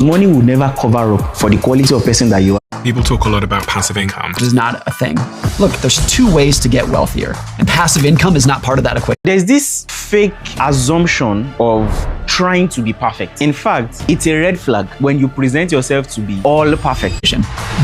Money will never cover up for the quality of person that you are. People talk a lot about passive income. It is not a thing. Look, there's two ways to get wealthier, and passive income is not part of that equation. There's this fake assumption of trying to be perfect. In fact, it's a red flag when you present yourself to be all perfect.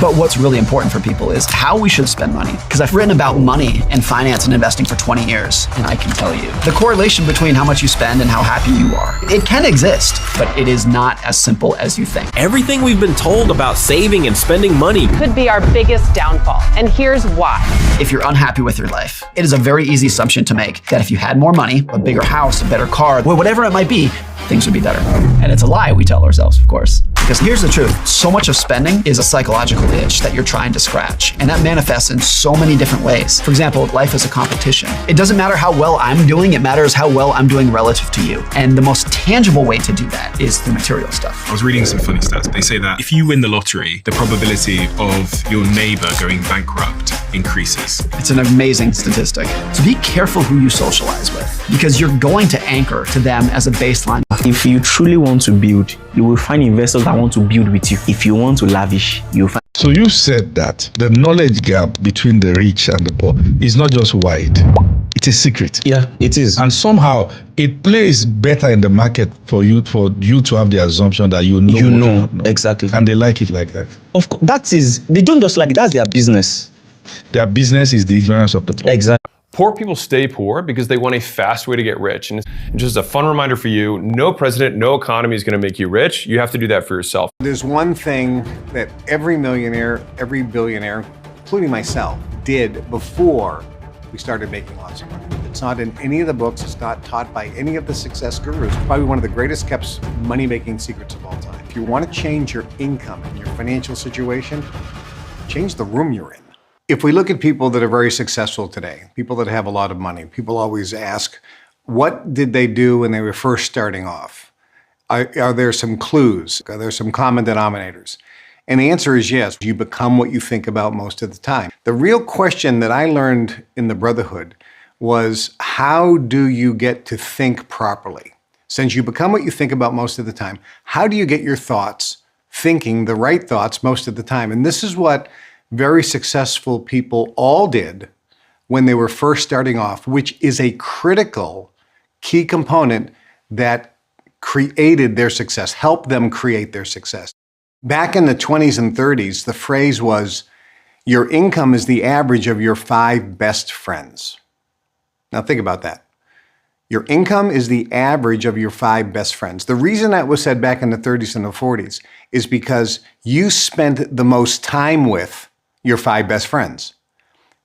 But what's really important for people is how we should spend money. Because I've written about money and finance and investing for 20 years, and I can tell you the correlation between how much you spend and how happy you are. It can exist, but it is not as simple as you think. Everything we've been told about saving and spending money could be our biggest downfall, and here's why. If you're unhappy with your life, it is a very easy assumption to make that if you had more money, a bigger house, a better car, whatever it might be, things would be better. And it's a lie we tell ourselves, of course. Because here's the truth, so much of spending is a psychological itch that you're trying to scratch. And that manifests in so many different ways. For example, life is a competition. It doesn't matter how well I'm doing, it matters how well I'm doing relative to you. And the most tangible way to do that is through material stuff. I was reading some funny stats. They say that if you win the lottery, the probability of your neighbor going bankrupt increases. It's an amazing statistic. So be careful who you socialize with, because you're going to anchor to them as a baseline. If you truly want to build, you will find investors that want to build with you. If you want to lavish, you'll find. So you said that the knowledge gap between the rich and the poor is not just wide, it's a secret. Yeah, it is. And somehow it plays better in the market for you to have the assumption that you know. Exactly. And they like it like that. Of course, they don't just like it, that's their business. Their business is the ignorance of the poor. Exactly. Poor people stay poor because they want a fast way to get rich. And just a fun reminder for you, no president, no economy is going to make you rich. You have to do that for yourself. There's one thing that every millionaire, every billionaire, including myself, did before we started making lots of money. It's not in any of the books. It's not taught by any of the success gurus. It's probably one of the greatest kept money-making secrets of all time. If you want to change your income and your financial situation, change the room you're in. If we look at people that are very successful today, people that have a lot of money, people always ask, what did they do when they were first starting off? Are there some clues? Are there some common denominators? And the answer is yes. You become what you think about most of the time. The real question that I learned in the Brotherhood was, how do you get to think properly? Since you become what you think about most of the time, how do you get your thoughts thinking the right thoughts most of the time? And this is what very successful people all did when they were first starting off, which is a critical key component that created their success, helped them create their success. Back in the 20s and 30s, the phrase was, your income is the average of your 5 best friends. Now think about that. Your income is the average of your 5 best friends. The reason that was said back in the 30s and the 40s is because you spent the most time with your 5 best friends.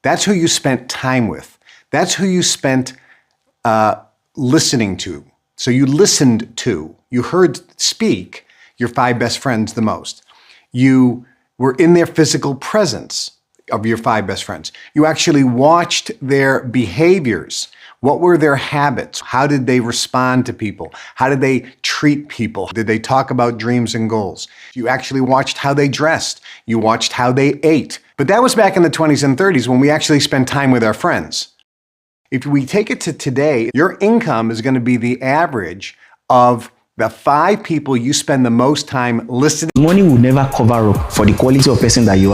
That's who you spent time with. That's who you spent listening to. So you listened to, you heard speak your 5 best friends the most. You were in their physical presence of your 5 best friends. You actually watched their behaviors. What were their habits? How did they respond to people? How did they treat people? Did they talk about dreams and goals? You actually watched how they dressed. You watched how they ate. But that was back in the 20s and 30s when we actually spent time with our friends. If we take it to today, your income is going to be the average of the 5 people you spend the most time listening. Money will never cover up for the quality of person that you are.